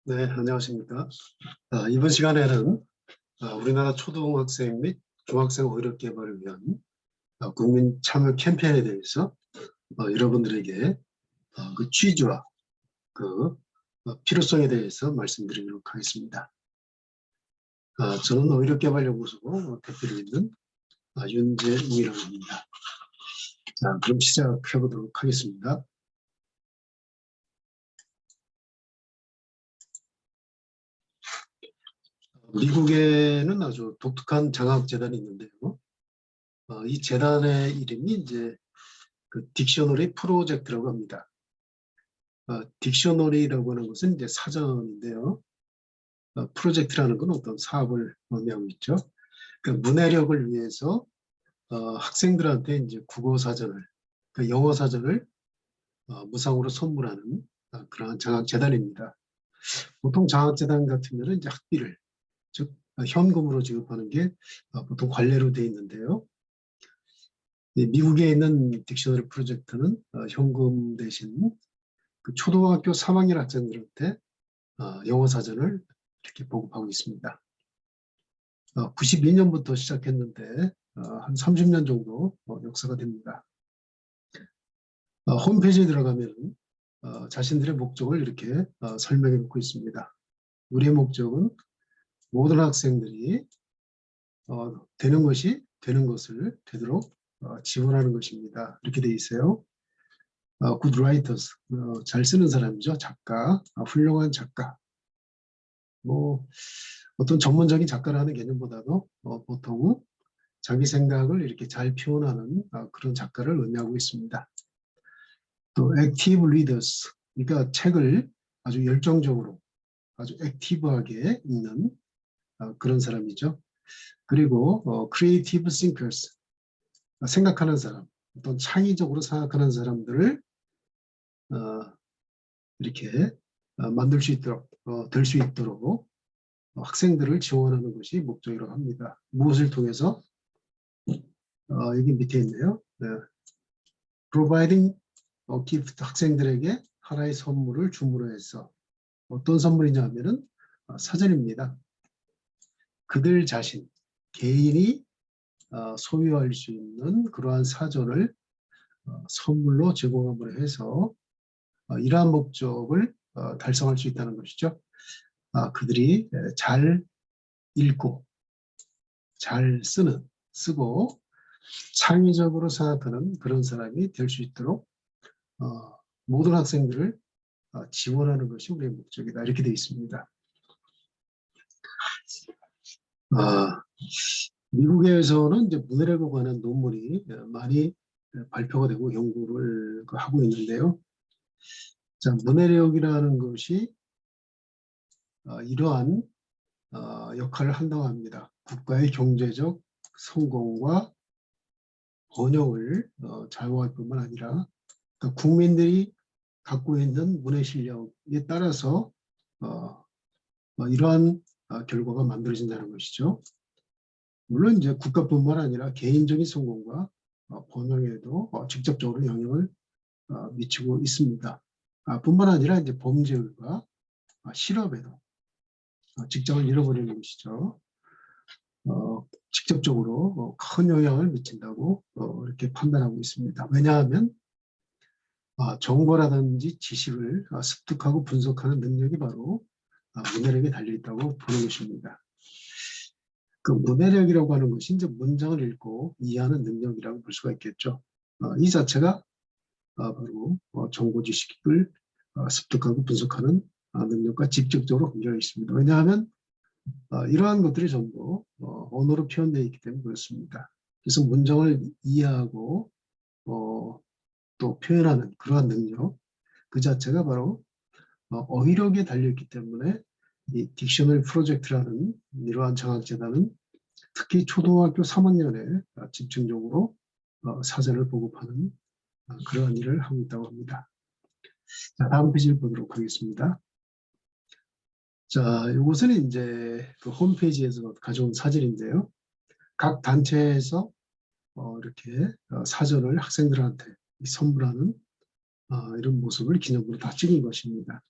네, 안녕하십니까. 이번 시간에는 우리나라 초등학생 및 중학생 어휘력 개발을 위한 국민 참여 캠페인에 대해서 여러분들에게 그 취지와 그 필요성에 대해서 말씀드리도록 하겠습니다. 저는 어휘력 개발연구소 대표로 있는 윤재웅이라고 합니다. 자, 그럼 시작해 보도록 하겠습니다. 미국에는 아주 독특한 장학재단이 있는데요. 이 재단의 이름이 이제 그 딕셔너리 프로젝트라고 합니다. 딕셔너리라고 하는 것은 이제 사전인데요. 프로젝트라는 건 어떤 사업을 의미하고 있죠. 그 문해력을 위해서 학생들한테 이제 국어 사전을, 그 영어 사전을 무상으로 선물하는 그러한 장학재단입니다. 보통 장학재단 같은 경우는 이제 학비를, 즉 현금으로 지급하는 게 보통 관례로 되어 있는데요. 미국에 있는 딕셔너리 프로젝트는 현금 대신 그 초등학교 3학년 학생들한테 영어 사전을 이렇게 보급하고 있습니다. 92년부터 시작했는데 한 30년 정도 역사가 됩니다. 홈페이지에 들어가면 자신들의 목적을 이렇게 설명해 놓고 있습니다. 우리의 목적은 모든 학생들이 되는 것을 되도록 지원하는 것입니다. 이렇게 되어 있어요. good writers, 잘 쓰는 사람이죠. 작가, 훌륭한 작가. 뭐 어떤 전문적인 작가라는 개념보다도 보통 자기 생각을 이렇게 잘 표현하는 그런 작가를 의미하고 있습니다. 또 active readers, 그러니까 책을 아주 열정적으로, 아주 액티브하게 읽는 그런 사람이죠. 그리고 creative thinkers, 생각하는 사람, 어떤 창의적으로 생각하는 사람들을 이렇게 만들 수 있도록, 될 수 있도록 학생들을 지원하는 것이 목적이라고 합니다. 무엇을 통해서? 여기 밑에 있네요. 네. Providing gift, 학생들에게 하나의 선물을 줌으로 해서 어떤 선물이냐 하면은 사전입니다. 그들 자신, 개인이 소유할 수 있는 그러한 사전을 선물로 제공함으로 해서 이러한 목적을 달성할 수 있다는 것이죠. 그들이 잘 읽고 잘 쓰고 창의적으로 생각하는 그런 사람이 될 수 있도록 모든 학생들을 지원하는 것이 우리의 목적이다. 이렇게 되어 있습니다. 미국에서는 이제 문해력에 관한 논문이 많이 발표가 되고 연구를 하고 있는데요. 자, 문해력이라는 것이 이러한 역할을 한다고 합니다. 국가의 경제적 성공과 번영을 좌우할 뿐만 아니라 그러니까 국민들이 갖고 있는 문해 실력에 따라서 이러한 결과가 만들어진다는 것이죠. 물론 이제 국가뿐만 아니라 개인적인 성공과 번영에도 직접적으로 영향을 미치고 있습니다. 뿐만 아니라 이제 범죄율과 실업에도 직장을 잃어버리는 것이죠. 직접적으로 큰 영향을 미친다고 이렇게 판단하고 있습니다. 왜냐하면 정보라든지 지식을 습득하고 분석하는 능력이 바로 문해력에 달려있다고 보는 것입니다. 그 문해력이라고 하는 것이 이제 문장을 읽고 이해하는 능력이라고 볼 수가 있겠죠. 이 자체가 바로 정보 지식을 습득하고 분석하는 능력과 직접적으로 관계가 있습니다. 왜냐하면 이러한 것들이 전부 언어로 표현되어 있기 때문에 그렇습니다. 그래서 문장을 이해하고 또 표현하는 그러한 능력 그 자체가 바로 어휘력에 달려있기 때문에 이 딕셔너리 프로젝트라는 이러한 장학재단은 특히 초등학교 3학년에 집중적으로 사전을 보급하는 그러한 일을 하고 있다고 합니다. 자, 다음 페이지를 보도록 하겠습니다. 자, 이것은 이제 그 홈페이지에서 가져온 사진인데요. 각 단체에서 이렇게 사전을 학생들한테 선물하는 이런 모습을 기념으로 다 찍은 것입니다.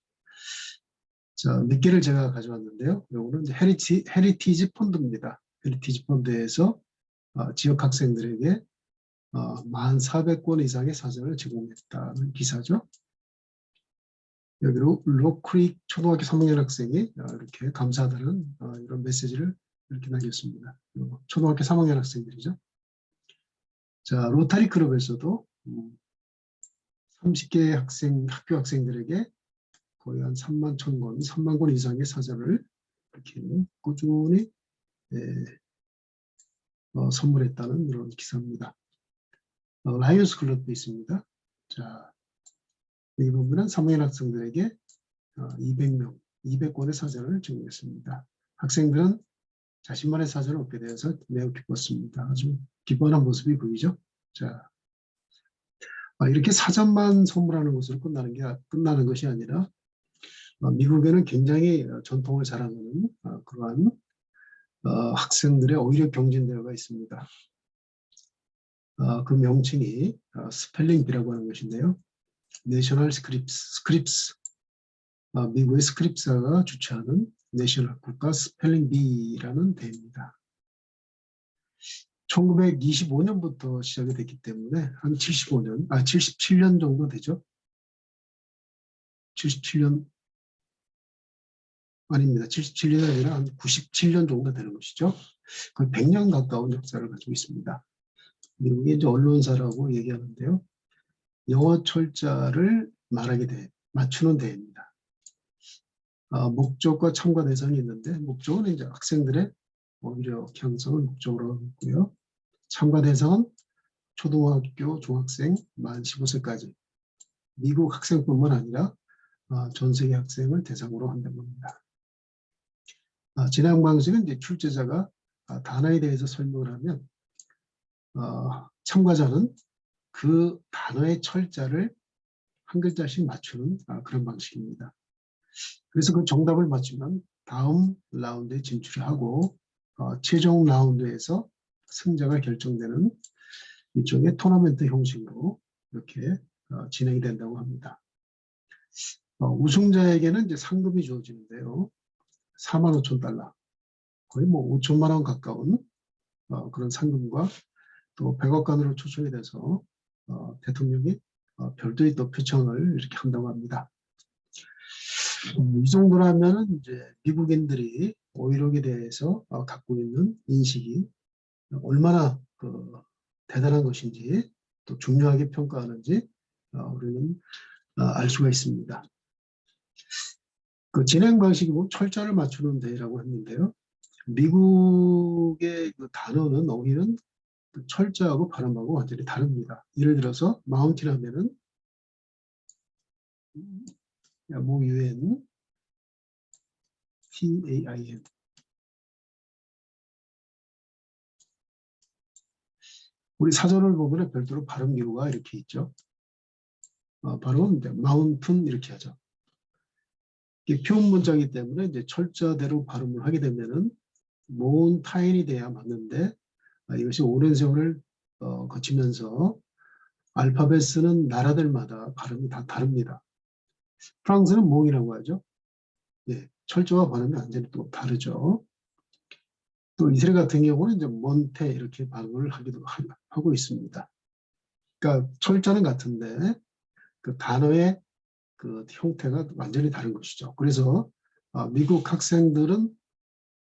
자, 몇 개를 제가 가져왔는데요. 요거는 이제 헤리티지 펀드입니다. 헤리티지 펀드에서 지역 학생들에게 1,400권 이상의 사전을 제공했다는 기사죠. 여기로 로크릭 초등학교 3학년 학생이 이렇게 감사하다는 이런 메시지를 이렇게 남겼습니다. 초등학교 3학년 학생들이죠. 자, 로타리 클럽에서도 30개 학교 학생들에게 거의 한 3만 1,000권, 3만 권 이상의 사전을 이렇게 꾸준히 선물했다는 이런 기사입니다. 라이언스 클럽도 있습니다. 자, 이 부분은 3학년 학생들에게 200명, 200권의 사전을 제공했습니다. 학생들은 자신만의 사전을 얻게 되어서 매우 기뻤습니다. 아주 기뻐하는 모습이 보이죠. 자, 이렇게 사전만 선물하는 것으로 끝나는 것이 아니라 미국에는 굉장히 전통을 자랑하는 그러한 학생들의 오히려 경진대회가 있습니다. 그 명칭이 스펠링 비라고 하는 것인데요. 내셔널 스크립스, 미국의 스크립사가 주최하는 내셔널 국가 스펠링 비라는 대회입니다. 1925년부터 시작이 됐기 때문에 한 77년 정도 되죠. 77년 아닙니다. 77년이 아니라 한 97년 정도 되는 것이죠. 거의 100년 가까운 역사를 가지고 있습니다. 미국의 이제 언론사라고 얘기하는데요. 영어 철자를 맞추는 대회입니다. 목적과 참가 대상이 있는데 목적은 이제 학생들의 어휘력 향상을 목적으로 하고 있고요. 참가 대상은 초등학교, 중학생, 만 15세까지 미국 학생뿐만 아니라 전 세계 학생을 대상으로 한다고 합니다. 진행 방식은 이제 출제자가 단어에 대해서 설명을 하면 참가자는 그 단어의 철자를 한 글자씩 맞추는 그런 방식입니다. 그래서 그 정답을 맞추면 다음 라운드에 진출을 하고 최종 라운드에서 승자가 결정되는 일종의 토너먼트 형식으로 이렇게 진행이 된다고 합니다. 우승자에게는 이제 상금이 주어지는데요. 45,000달러, 거의 뭐 5천만 원 가까운 그런 상금과 또 백악관으로 초청이 돼서 대통령이 별도의 또 표창을 이렇게 한다고 합니다. 이 정도라면 이제 미국인들이 오히력에 대해서 갖고 있는 인식이 얼마나 대단한 것인지 또 중요하게 평가하는지 우리는 알 수가 있습니다. 그 진행 방식이 뭐 철자를 맞추는 대회라고 했는데요. 미국의 그 단어는 어휘는 그 철자하고 발음하고 완전히 다릅니다. 예를 들어서 마운틴 하면은 MOUN TAIN 우리 사전을 보면 별도로 발음 기호가 이렇게 있죠. 발음은 마운튼 이렇게 하죠. 이게 표현 문자이기 때문에 이제 철자대로 발음을 하게 되면은 마운타인이 돼야 맞는데 이것이 오랜 세월을 거치면서 알파벳 쓰는 나라들마다 발음이 다 다릅니다. 프랑스는 몽이라고 하죠. 예, 철자와 발음이 완전히 또 다르죠. 또 이스라엘 같은 경우는 이제 몬테 이렇게 발음을 하고 있습니다. 그러니까 철자는 같은데 그 단어의 그 형태가 완전히 다른 것이죠. 그래서 미국 학생들은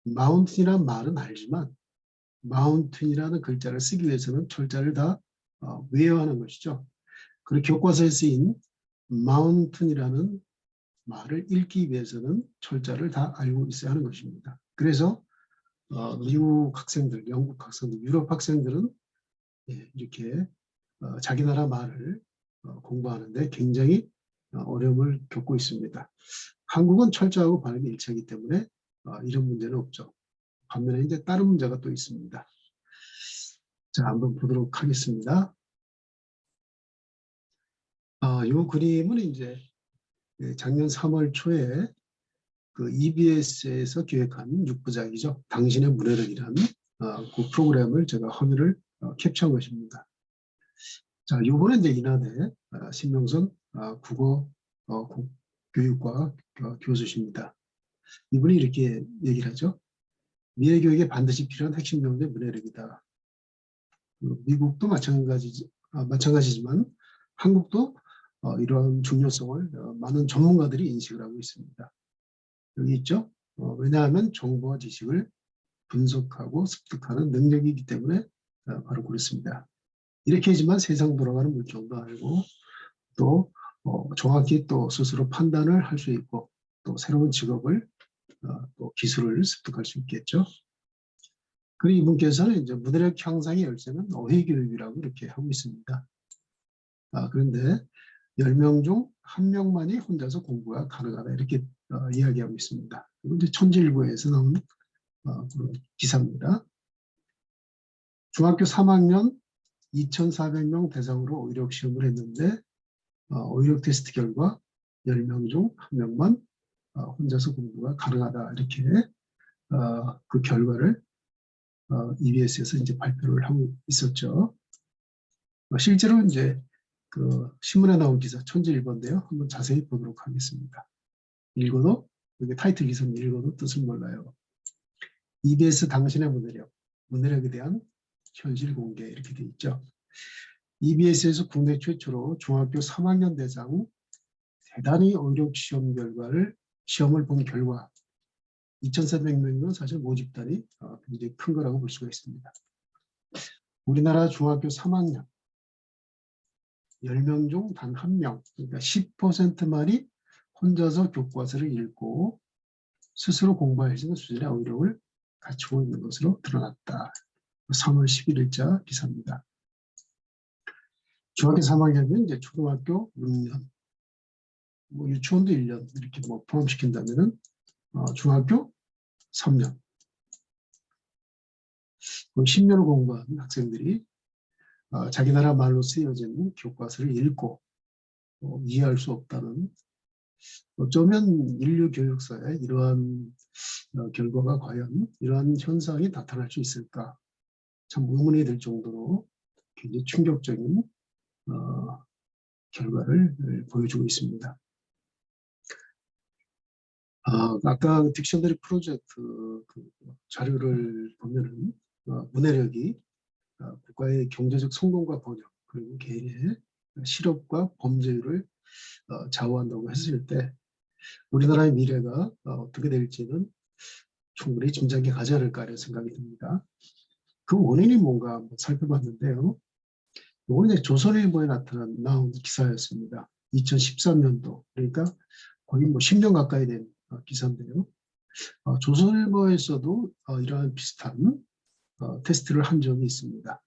마운틴이라는 말은 알지만 마운틴이라는 글자를 쓰기 위해서는 철자를 다 외워하는 것이죠. 그리고 교과서에 쓰인 마운틴이라는 말을 읽기 위해서는 철자를 다 알고 있어야 하는 것입니다. 그래서 미국 학생들, 영국 학생들, 유럽 학생들은 이렇게 자기 나라 말을 공부하는데 굉장히 어려움을 겪고 있습니다. 한국은 철자하고 발음이 일치하기 때문에 이런 문제는 없죠. 반면에 이제 다른 문제가 또 있습니다. 자, 한번 보도록 하겠습니다. 이 그림은 이제 작년 3월 초에 그 EBS에서 기획한 6부작이죠. 당신의 문해력이라는 그 프로그램을 제가 화면을 캡처한 것입니다. 자, 요번에 이제 인하대 신명선 국어 교육과 교수십니다. 이분이 이렇게 얘기를 하죠. 미래 교육에 반드시 필요한 핵심 교육의 문해력이다. 미국도 마찬가지지만 한국도 이러한 중요성을 많은 전문가들이 인식을 하고 있습니다. 여기 있죠. 왜냐하면 정보와 지식을 분석하고 습득하는 능력이기 때문에 바로 그렇습니다. 이렇게 하지만 세상 돌아가는 물정도 알고 또 정확히 또 스스로 판단을 할 수 있고 또 새로운 직업을 또 기술을 습득할 수 있겠죠. 그리고 이분께서는 이제 문해력 향상의 열쇠는 어휘교육이라고 이렇게 하고 있습니다. 그런데 10명 중 1명만이 혼자서 공부가 가능하다 이렇게 이야기하고 있습니다. 그리고 이제 천지일보에서 나온 그런 기사입니다. 중학교 3학년 2,400명 대상으로 어휘력 시험을 했는데 어휘력 테스트 결과 10명 중 1명만 혼자서 공부가 가능하다 이렇게 그 결과를 EBS에서 이제 발표를 하고 있었죠. 실제로 이제 그 신문에 나온 기사 천지일보인데요. 한번 자세히 보도록 하겠습니다. 읽어도 여기 타이틀 기사는 읽어도 뜻을 몰라요. EBS 당신의 문해력에 대한 현실 공개 이렇게 돼 있죠. EBS에서 국내 최초로 중학교 3학년 대상 대단히 어휘력 시험을 본 결과 2,400명이면 사실 모집단이 굉장히 큰 거라고 볼 수가 있습니다. 우리나라 중학교 3학년 10명 중 단 1명, 그러니까 10%만이 혼자서 교과서를 읽고 스스로 공부할 수 있는 수준의 어휘력을 갖추고 있는 것으로 드러났다. 3월 11일자 기사입니다. 중학교 3학년은 이제 초등학교 6년, 유치원도 1년 이렇게 포함시킨다면은 중학교 3년, 10년을 공부한 학생들이 자기 나라 말로 쓰여진 교과서를 읽고 이해할 수 없다는, 어쩌면 인류 교육사에 이러한 결과가 과연 이러한 현상이 나타날 수 있을까 참 의문이 들 정도로 굉장히 충격적인 결과를 보여주고 있습니다. 아까 딕셔너리 프로젝트 그 자료를 보면은 문해력이 국가의 경제적 성공과 번영 그리고 개인의 실업과 범죄율을 좌우한다고 했을 때 우리나라의 미래가 어떻게 될지는 충분히 짐작이 가지 않을까 하는 생각이 듭니다. 그 원인이 뭔가 한번 살펴봤는데요. 이건 이제 조선일보에 나온 기사였습니다. 2013년도 그러니까 거의 10년 가까이 된 기사인데요. 조선일보에서도 이러한 비슷한 테스트를 한 적이 있습니다.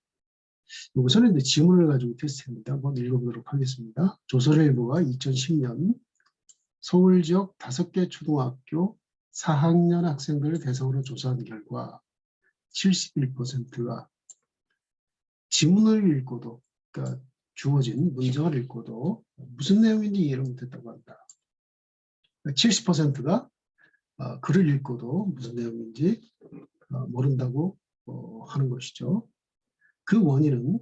여기서는 이제 지문을 가지고 테스트합니다. 한번 읽어보도록 하겠습니다. 조선일보가 2010년 서울 지역 5개 초등학교 4학년 학생들을 대상으로 조사한 결과 71%가 지문을 읽고도, 그러니까 주어진 문장을 읽고도 무슨 내용인지 이해를 못했다고 한다. 70%가 글을 읽고도 무슨 내용인지 모른다고 하는 것이죠. 그 원인은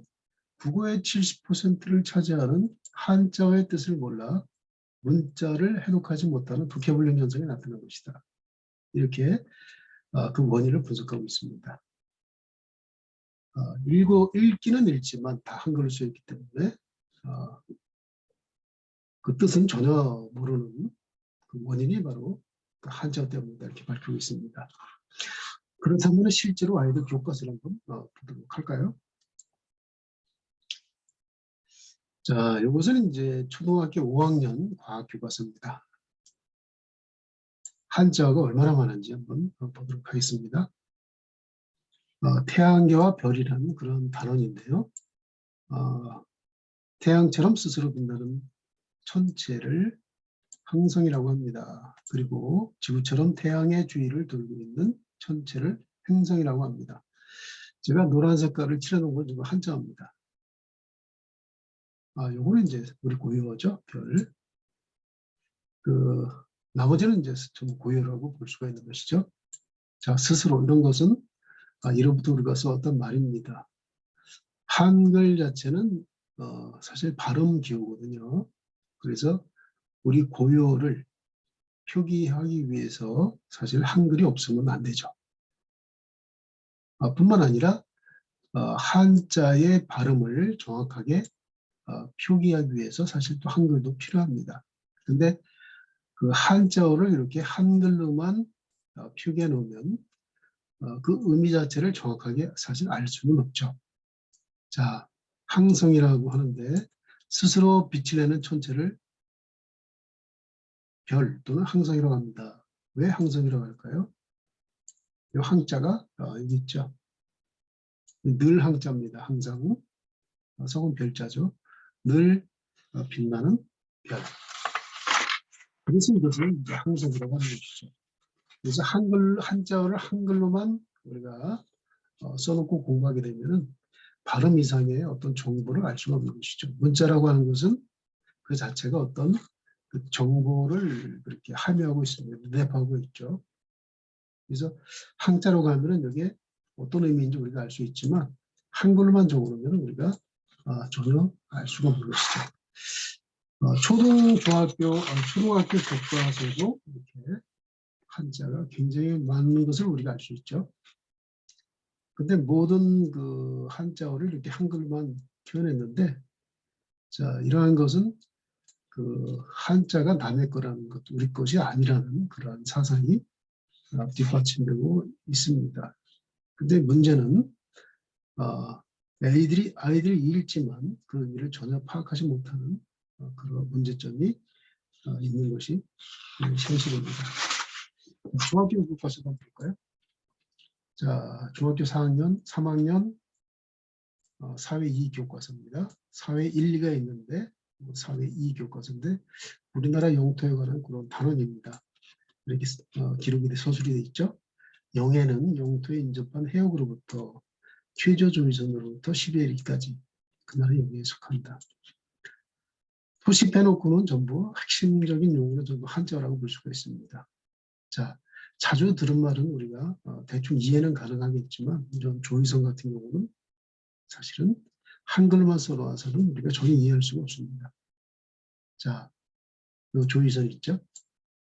국어의 70%를 차지하는 한자어의 뜻을 몰라 문자를 해독하지 못하는 독해불능 현상이 나타난 것이다. 이렇게 그 원인을 분석하고 있습니다. 읽기는 읽지만 다 한글로 쓰였기 때문에 그 뜻은 전혀 모르는 그 원인이 바로 그 한자어 때문이다 이렇게 밝히고 있습니다. 그렇다면 실제로 아이들 교과서를 한번 보도록 할까요? 자, 이것은 이제 초등학교 5학년 과학 교과서입니다. 한자어가 얼마나 많은지 한번 보도록 하겠습니다. 태양계와 별이라는 그런 단원인데요. 태양처럼 스스로 빛나는 천체를 항성이라고 합니다. 그리고 지구처럼 태양의 주위를 돌고 있는 천체를 행성이라고 합니다. 제가 노란 색깔을 칠해놓은 건 이거 한자어입니다. 요거는 이제 우리 고유어죠, 별. 나머지는 이제 좀 고유어라고 볼 수가 있는 것이죠. 자, 스스로 이런 것은 이름부터 우리가 써왔던 말입니다. 한글 자체는 사실 발음 기호거든요. 그래서 우리 고유어를 표기하기 위해서 사실 한글이 없으면 안 되죠. 뿐만 아니라 한자의 발음을 정확하게 표기하기 위해서 사실 또 한글도 필요합니다. 근데 그 한자어를 이렇게 한글로만 표기해 놓으면 그 의미 자체를 정확하게 사실 알 수는 없죠. 자, 항성이라고 하는데 스스로 빛을 내는 천체를 별 또는 항성이라고 합니다. 왜 항성이라고 할까요? 이 항자가 여기 있죠. 늘 항자입니다. 항상. 성은 별자죠. 늘 빛나는 별. 그래서 이것을 이제 항성이라고 하는 것이죠. 그래서 한자어를 한글로만 우리가 써놓고 공부하게 되면은 발음 이상의 어떤 정보를 알 수가 없는 것이죠. 문자라고 하는 것은 그 자체가 어떤 그 정보를 그렇게 함유하고 있습니다. 내포하고 있죠. 그래서 항자로 가면은 여기에 어떤 의미인지 우리가 알 수 있지만 한글로만 적어놓으면 우리가 전혀 알 수가 없는 것이죠. 초등학교 교과서도 이렇게 한자가 굉장히 많은 것을 우리가 알 수 있죠. 근데 모든 그 한자어를 이렇게 한글만 표현했는데, 자, 이러한 것은 그 한자가 남의 거라는 것, 우리 것이 아니라는 그러한 사상이 뒷받침되고 있습니다. 근데 문제는 아이들이 읽지만 그 의미를 전혀 파악하지 못하는 그런 문제점이 있는 것이 현실입니다. 중학교 교과서 한번 볼까요? 자, 중학교 3학년 사회 2 교과서입니다. 사회 1, 2가 있는데 사회 2 교과서인데 우리나라 영토에 관한 그런 단원입니다. 이렇게 기록이 서술이 되어 있죠. 영해는 영토에 인접한 해역으로부터 최저조위선으로부터 시베리아까지 그 나라 영해에 속한다. 도시 빼놓고는 전부 핵심적인 용어는 전부 한자어라고 볼 수가 있습니다. 자, 자주 들은 말은 우리가 대충 이해는 가능하겠지만 이런 조위선 같은 경우는 사실은 한글만 써놔서는 우리가 전혀 이해할 수가 없습니다. 자, 요 조위선 있죠?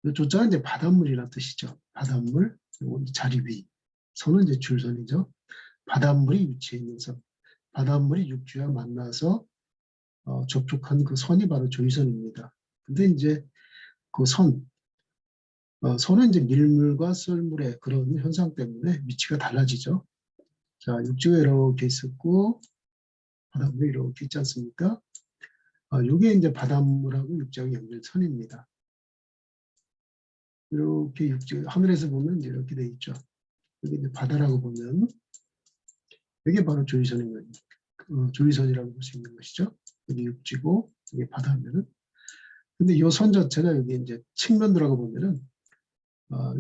요 조자가 이제 바닷물이라는 뜻이죠. 바닷물, 그리고 자리 위. 선은 이제 줄선이죠. 바닷물이 위치해 있는 선. 바닷물이 육지와 만나서 접촉한 그 선이 바로 조위선입니다. 근데 이제 그 선은 이제 밀물과 썰물의 그런 현상 때문에 위치가 달라지죠. 자, 육지가 이렇게 있었고 바닷물이 이렇게 있지 않습니까? 이게 이제 바닷물하고 육지하고 연결 선입니다. 이렇게 육지 하늘에서 보면 이제 이렇게 돼 있죠. 여기 이제 바다라고 보면 이게 바로 조위선인 거예요. 조위선이라고 볼 수 있는 것이죠. 여기 육지고 여기 바다면은. 근데 이 선 자체가 여기 이제 측면도라고 보면은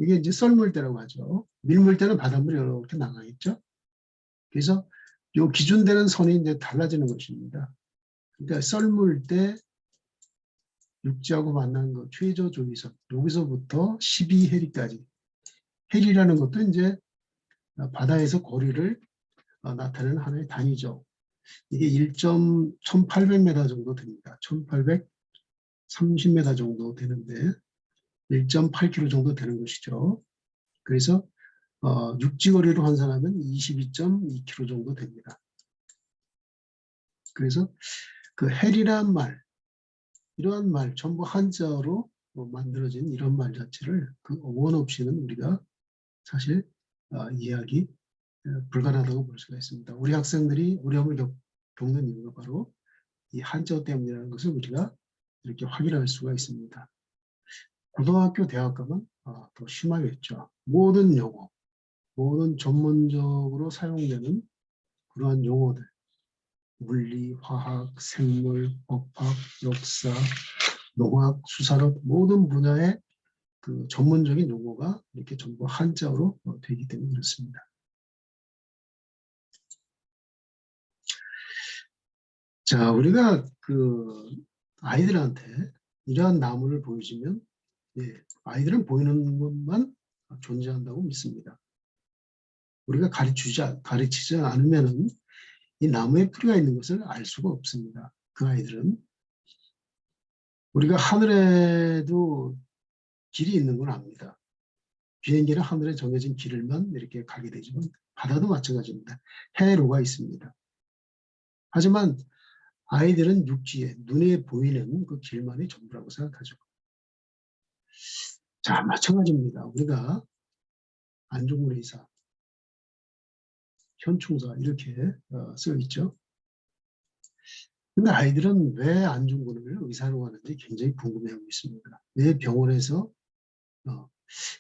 이게 이제 썰물대라고 하죠. 밀물대는 바닷물이 이렇게 나가 있죠. 그래서 이 기준되는 선이 이제 달라지는 것입니다. 그러니까 썰물대 육지하고 만난 거 최저 조위선 여기서부터 12해리까지 해리라는 것도 이제 바다에서 거리를 나타내는 하나의 단위죠. 이게 1800m 정도 됩니다. 1830m 정도 되는데 1.8km 정도 되는 것이죠. 그래서 육지거리로 환산하면 22.2km 정도 됩니다. 그래서 그 헬이란 말, 이러한 말, 전부 한자어로 만들어진 이런 말 자체를 그 어원 없이는 우리가 사실 이해하기 불가능하다고 볼 수가 있습니다. 우리 학생들이 어려움을 겪는 이유가 바로 이 한자어 때문이라는 것을 우리가 이렇게 확인할 수가 있습니다. 고등학교, 대학 가면 더 심하겠죠. 모든 용어, 모든 전문적으로 사용되는 그러한 용어들, 물리, 화학, 생물, 법학, 역사, 농학, 수산업 모든 분야의 그 전문적인 용어가 이렇게 전부 한자어로 되기 때문에 그렇습니다. 자, 우리가 그 아이들한테 이러한 나무를 보여주면 아이들은 보이는 것만 존재한다고 믿습니다. 우리가 가르치지 않으면은 이 나무에 뿌리가 있는 것을 알 수가 없습니다. 그 아이들은 우리가 하늘에도 길이 있는 건 압니다. 비행기는 하늘에 정해진 길을만 이렇게 가게 되지만 바다도 마찬가지입니다. 해로가 있습니다. 하지만 아이들은 육지에 눈에 보이는 그 길만이 전부라고 생각하죠. 자, 마찬가지입니다. 우리가 안중근 의사, 현충사 이렇게 써 있죠. 근데 아이들은 왜 안중근을 의사로 하는지 굉장히 궁금해하고 있습니다. 왜 병원에서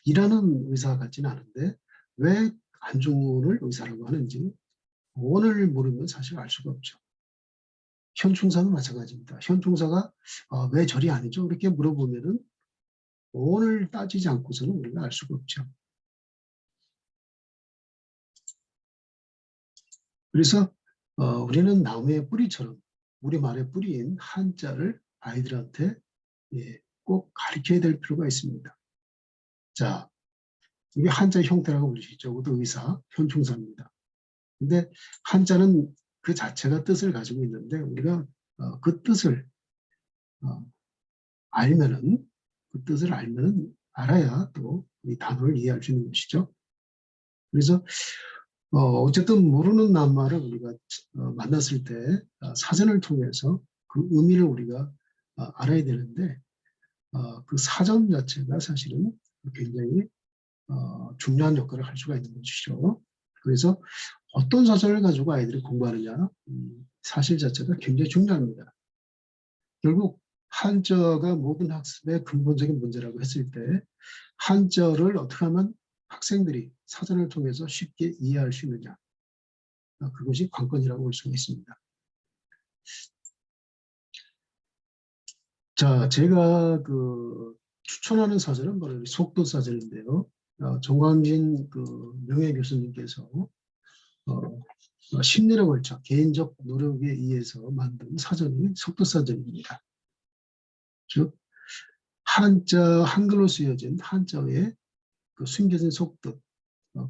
일하는 의사 같지는 않은데 왜 안중근을 의사라고 하는지 원을 모르면 사실 알 수가 없죠. 현충사는 마찬가지입니다. 현충사가 왜 절이 아니죠? 이렇게 물어보면은 원을 따지지 않고서는 우리가 알 수가 없죠. 그래서 우리는 나무의 뿌리처럼 우리말의 뿌리인 한자를 아이들한테 꼭 가르쳐야 될 필요가 있습니다. 자, 이게 한자 형태라고 부르시죠. 그것도 의사, 현충사입니다. 근데 한자는 그 자체가 뜻을 가지고 있는데 우리가 그 뜻을 알면은 그 뜻을 알면은 알아야 또 이 단어를 이해할 수 있는 것이죠. 그래서 어쨌든 모르는 낱말을 우리가 만났을 때 사전을 통해서 그 의미를 우리가 알아야 되는데 그 사전 자체가 사실은 굉장히 중요한 역할을 할 수가 있는 것이죠. 그래서 어떤 사전을 가지고 아이들이 공부하느냐 사실 자체가 굉장히 중요합니다. 결국 한자가 모든 학습의 근본적인 문제라고 했을 때 한자를 어떻게 하면 학생들이 사전을 통해서 쉽게 이해할 수 있느냐 그것이 관건이라고 볼 수가 있습니다. 자, 제가 추천하는 사전은 바로 속도 사전인데요. 정광진 명예 교수님께서 10년에 걸쳐 개인적 노력에 의해서 만든 사전이 속도 사전입니다. 즉 한글로 쓰여진 한자의 숨겨진 속뜻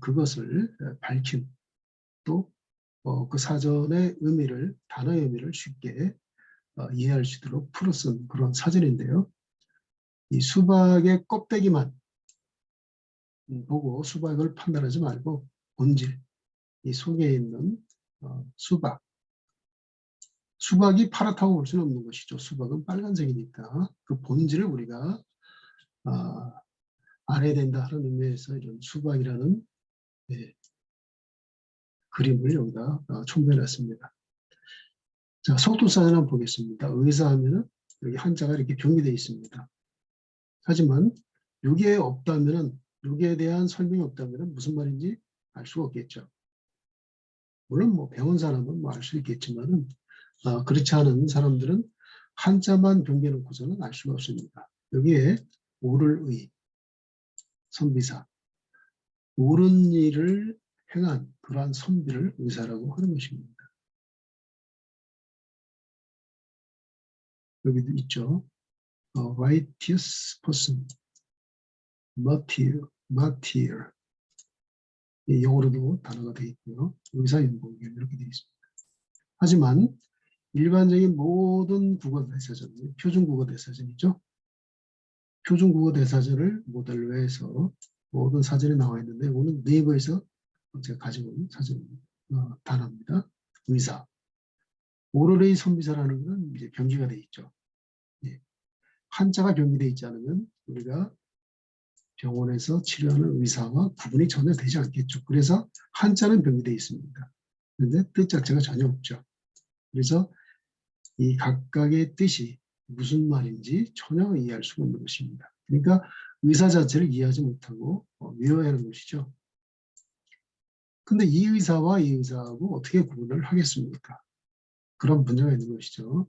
그것을 밝힌 또 그 사전의 의미를 단어의 의미를 쉽게 이해할 수 있도록 풀어 쓴 그런 사전인데요. 이 수박의 껍데기만 보고 수박을 판단하지 말고 본질, 이 속에 있는 수박이 파랗다고 볼 수는 없는 것이죠. 수박은 빨간색이니까 그 본질을 우리가 알아야 된다 하는 의미에서 이런 수박이라는 그림을 여기다 첨부해놨습니다. 자, 속도사전 한번 보겠습니다. 의사하면은 여기 한자가 이렇게 병기되어 있습니다. 하지만 여기에 없다면은 여기에 대한 설명이 없다면은 무슨 말인지 알 수가 없겠죠. 물론 뭐 배운 사람은 뭐 알 수 있겠지만은 그렇지 않은 사람들은 한자만 병기해놓고서는 알 수가 없습니다. 여기에 옳을 의, 선비사, 옳은 일을 행한 그러한 선비를 의사라고 하는 것입니다. 여기도 있죠. righteous person, martyr. 영어로도 단어가 되어 있고요. 의사연봉 이렇게 되어 있습니다. 하지만 일반적인 모든 국어대사전, 표준국어대사전이죠. 표준국어대사전을 모델로 해서 모든 사전이 나와 있는데 오늘 네이버에서 제가 가지고 있는 사전 단어입니다. 의사. 오로레이 선비사라는 건 이제 병기가 되어 있죠. 예. 한자가 병기되어 있지 않으면 우리가 병원에서 치료하는 의사와 구분이 전혀 되지 않겠죠. 그래서 한자는 병기되어 있습니다. 그런데 뜻 자체가 전혀 없죠. 그래서 이 각각의 뜻이 무슨 말인지 전혀 이해할 수가 없는 것입니다. 그러니까 의사 자체를 이해하지 못하고 미워야 하는 것이죠. 근데 이 의사와 이 의사하고 어떻게 구분을 하겠습니까? 그런 문제가 있는 것이죠.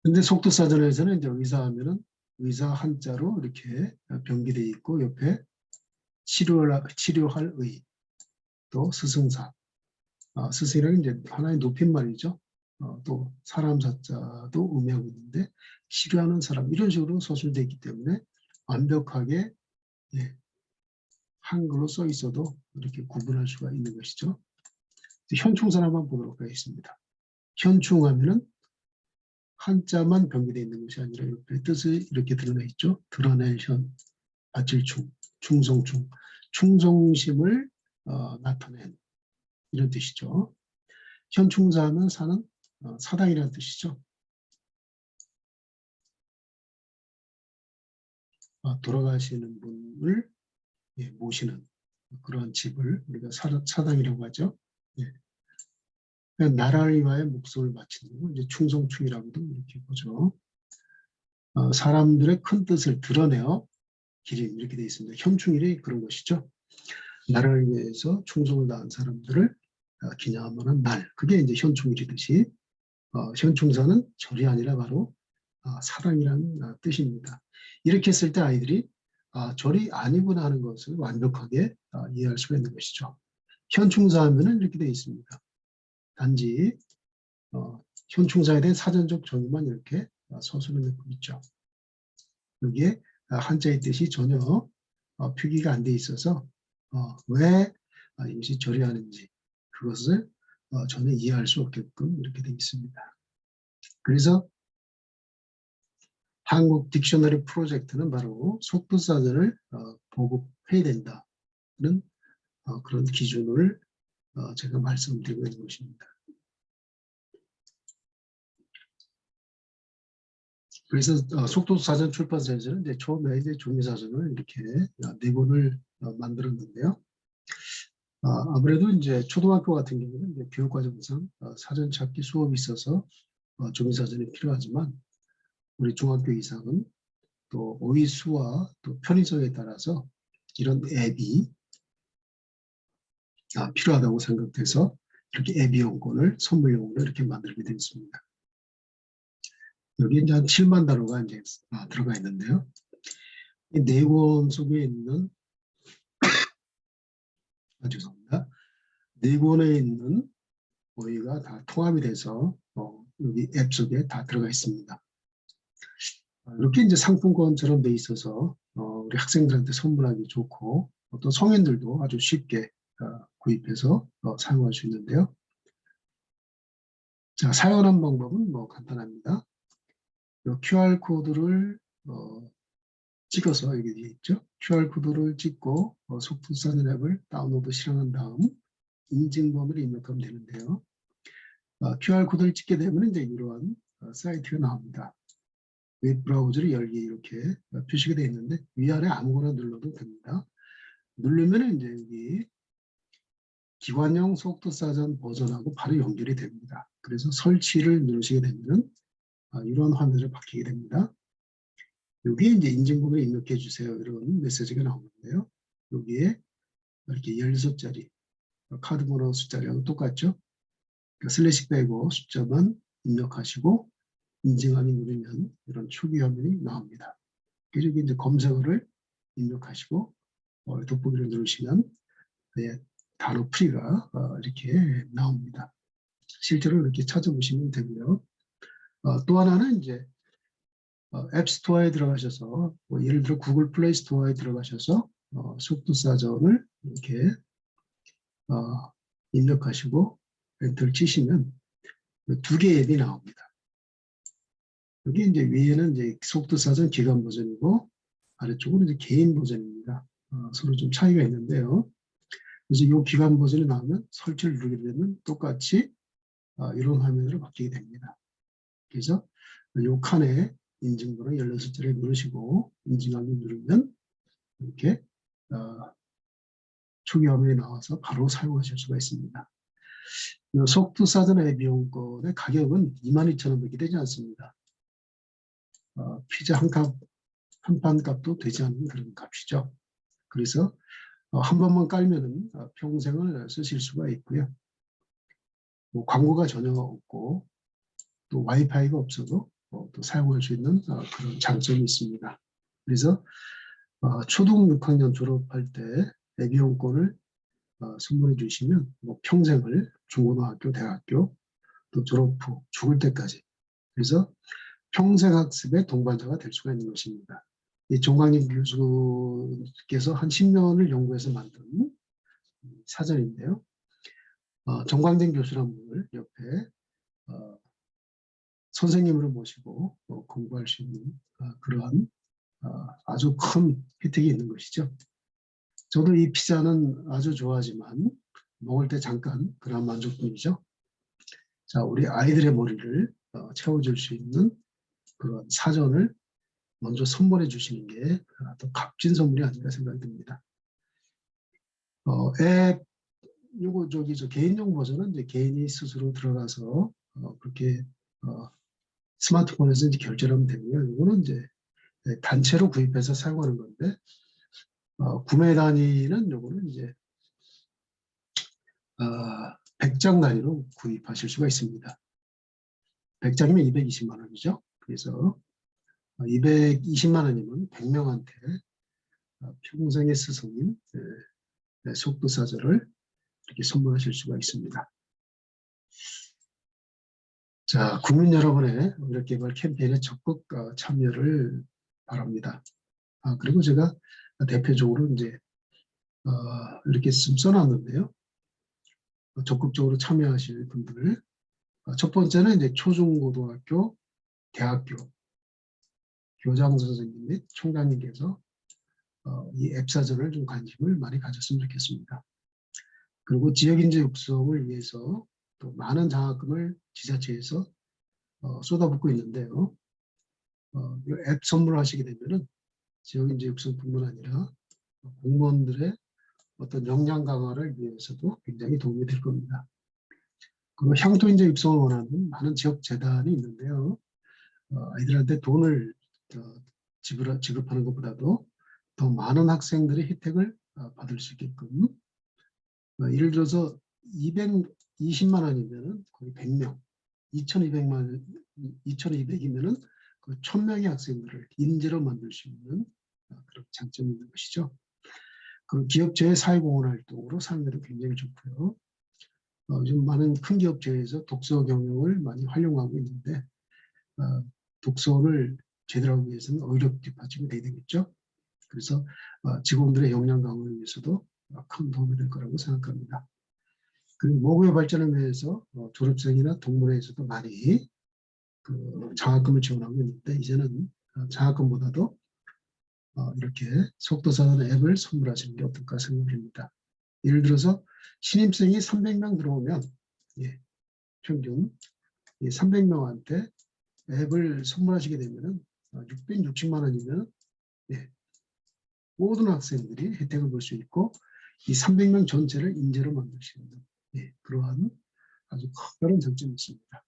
근데 속도사전에서는 이제 의사하면은 의사 한자로 이렇게 병기되어 있고 옆에 치료할 의, 또 스승사. 스승이라는 이제 하나의 높임말이죠. 또 사람 자자도 의미하고 있는데 치료하는 사람 이런 식으로 서술되어 있기 때문에 완벽하게 한글로 써 있어도 이렇게 구분할 수가 있는 것이죠. 현충사 한번 보도록 하겠습니다. 현충하면은 한자만 병기되어 있는 것이 아니라 옆에 뜻을 이렇게 드러내 있죠. 드러낼 현, 아칠충, 충성충, 충성심을 나타낸 이런 뜻이죠. 현충사하면 사는 사당이라는 뜻이죠. 돌아가시는 분을 모시는 그런 집을 우리가 사당이라고 하죠. 예. 나라를 위하여 목숨을 바치는 거, 이제 충성충이라고도 이렇게 보죠. 사람들의 큰 뜻을 드러내어 기림 이렇게 되어 있습니다. 현충일이 그런 것이죠. 나라를 위해서 충성을 다한 사람들을 기념하는 날. 그게 이제 현충일이듯이 현충사는 절이 아니라 바로 사랑이라는 뜻입니다. 이렇게 했을 때 아이들이 절이 아니구나 하는 것을 완벽하게 이해할 수가 있는 것이죠. 현충사 하면은 이렇게 되어 있습니다. 단지 현충사에 대한 사전적 정의만 이렇게 서술을 내고 있죠. 여기에 한자의 뜻이 전혀 표기가 안 돼 있어서 왜 이것이 절이하는지 그것을 전혀 이해할 수 없게끔 이렇게 되어 있습니다. 그래서 한국 딕셔너리 프로젝트는 바로 속뜻사전을 보급해야 된다는 그런 기준을 제가 말씀드리고 있는 것입니다. 그래서 속도사전 출판사에서는 이제 처음에 이제 종이사전을 이렇게 4권을 만들었는데요. 아무래도 이제 초등학교 같은 경우는 이제 교육과정상 사전 찾기 수업이 있어서 종이사전이 필요하지만 우리 중학교 이상은 또 어휘수와 또 편의성에 따라서 이런 앱이 필요하다고 생각돼서 이렇게 앱 이용권을 선물용으로 이렇게 만들게 되었습니다. 여기 이제 한 7만 단어가 이제 들어가 있는데요. 이 4권 속에 있는 죄송합니다. 4권에 있는 어휘가 다 통합이 돼서 여기 앱 속에 다 들어가 있습니다. 이렇게 이제 상품권처럼 돼 있어서 우리 학생들한테 선물하기 좋고 또 성인들도 아주 쉽게 구입해서 사용할 수 있는데요. 자, 사용하는 방법은 뭐 간단합니다. QR코드를 찍어서 여기 뒤에 있죠. QR코드를 찍고 속뜻사전 앱을 다운로드 실행한 다음 인증번호를 입력하면 되는데요. QR코드를 찍게 되면 이제 이러한 사이트가 나옵니다. 웹브라우저를 열기 이렇게 표시가 되어 있는데 위아래 아무거나 눌러도 됩니다. 누르면 이제 여기 기관용 속뜻사전 버전하고 바로 연결이 됩니다. 그래서 설치를 누르시게 되면 이런 화면을 바뀌게 됩니다. 여기에 이제 인증번호 입력해 주세요. 이런 메시지가 나오는데요. 여기에 이렇게 16자리 카드 번호 숫자랑 똑같죠? 그러니까 슬래시 빼고 숫자만 입력하시고 인증하기 누르면 이런 초기 화면이 나옵니다. 그리고 이제 검색어를 입력하시고 돋보기를 누르시면 단어 프리가 이렇게 나옵니다. 실제로 이렇게 찾아보시면 되고요. 또 하나는 이제 앱스토어에 들어가셔서 예를 들어 구글 플레이 스토어에 들어가셔서 속뜻사전을 이렇게 입력하시고 엔터를 치시면 2개의 앱이 나옵니다. 여기 이제 위에는 이제 속뜻사전 기간 버전이고 아래쪽은 이제 개인 버전입니다. 서로 좀 차이가 있는데요. 그래서 이 기간 버전이 나오면 설치를 누르게 되면 똑같이 이런 화면으로 바뀌게 됩니다. 그래서 이 칸에 인증번호 16자리 누르시고 인증하기 누르면 이렇게 초기 화면이 나와서 바로 사용하실 수가 있습니다. 속뜻사전 앱 이용권의 가격은 22,000원밖에 되지 않습니다. 피자 한 판 값도 되지 않는 그런 값이죠. 그래서 한 번만 깔면은 평생을 쓰실 수가 있고요. 뭐 광고가 전혀 없고 또 와이파이가 없어도 또 사용할 수 있는 그런 장점이 있습니다. 그래서 초등 6학년 졸업할 때 앱 이용권을 선물해 주시면 뭐 평생을 중고등학교, 대학교 또 졸업 후 죽을 때까지 그래서 평생학습의 동반자가 될 수가 있는 것입니다. 이 정광진 교수께서 한 10년을 연구해서 만든 사전인데요. 정광진 교수란 분을 옆에 선생님으로 모시고 공부할 수 있는 그러한 아주 큰 혜택이 있는 것이죠. 저도 이 피자는 아주 좋아하지만 먹을 때 잠깐 그런 만족뿐이죠. 자, 우리 아이들의 머리를 채워줄 수 있는 그런 사전을 먼저 선물해 주시는 게 또 값진 선물이 아닌가 생각이 듭니다. 앱 요거 저 개인용 버전은 이제 개인이 스스로 들어가서 그렇게 스마트폰에서 이제 결제를 하면 되고요. 이거는 이제 단체로 구입해서 사용하는 건데 구매 단위는 요거는 이제 100장 단위로 구입하실 수가 있습니다. 100장이면 220만 원이죠. 그래서 220만 원이면 100명한테 평생의 스승님 속도사절을 이렇게 선물하실 수가 있습니다. 자, 국민 여러분의 의료개발 캠페인에 적극 참여를 바랍니다. 그리고 제가 대표적으로 이제 이렇게 좀 써놨는데요. 적극적으로 참여하실 분들. 첫 번째는 이제 초중고등학교, 대학교 교장 선생님 및 총장님께서 이 앱사전을 좀 관심을 많이 가졌으면 좋겠습니다. 그리고 지역인재 육성을 위해서 또 많은 장학금을 지자체에서 쏟아붓고 있는데요. 이 앱 선물하시게 되면은 지역인재 육성뿐만 아니라 공무원들의 어떤 역량 강화를 위해서도 굉장히 도움이 될 겁니다. 그리고 향토인재 육성을 원하는 많은 지역 재단이 있는데요. 아이들한테 돈을 지급하는 것보다도 더 많은 학생들의 혜택을 받을 수 있게끔 예를 들어서 220만 원이면 거의 100명, 2200이면은 그 1000명의 학생들을 인재로 만들 수 있는 그런 장점이 있는 것이죠. 그 기업체의 사회공헌 활동으로 사용해도 굉장히 좋고요. 요즘 많은 큰 기업체에서 독서 경영을 많이 활용하고 있는데 독서를 제대로 하기 위해서는 어휘력 뒷받침이 돼야 되겠죠. 그래서 직원들의 역량 강화를 위해서도 큰 도움이 될 거라고 생각합니다. 그리고 모국의 발전을 위해서 졸업생이나 동문회에서도 많이 그 장학금을 지원하고 있는데 이제는 장학금보다도 이렇게 속도사전 앱을 선물하시는 게 어떨까 생각합니다. 예를 들어서 신입생이 300명 들어오면 평균 300명한테 앱을 선물하시게 되면 660만 원이면 모든 학생들이 혜택을 볼 수 있고 이 300명 전체를 인재로 만들 수 있는 그러한 아주 커다란 장점이 있습니다.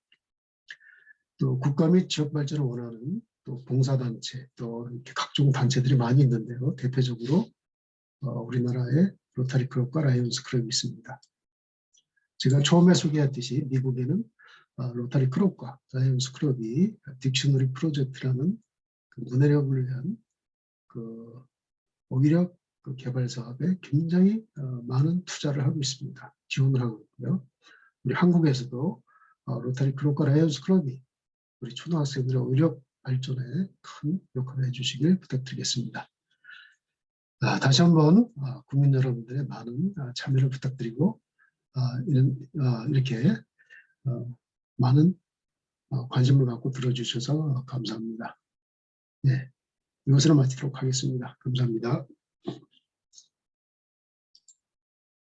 또 국가 및 지역 발전을 원하는 또 봉사단체 또 이렇게 각종 단체들이 많이 있는데요. 대표적으로 우리나라의 로타리 클럽과 라이온스 클럽이 있습니다. 제가 처음에 소개했듯이 미국에는 로타리 클럽과 라이온스 클럽이 딕셔너리 프로젝트라는 그 문해력을 위한 그 어휘력 그 개발 사업에 굉장히 많은 투자를 하고 있습니다. 지원을 하고 있고요. 우리 한국에서도 로타리 클럽과 라이온스 클럽이 우리 초등학생들의 어휘력 발전에 큰 역할을 해주시길 부탁드리겠습니다. 다시 한번 국민 여러분들의 많은 참여를 부탁드리고 이렇게 많은 관심을 갖고 들어주셔서 감사합니다. 네, 이것으로 마치도록 하겠습니다. 감사합니다.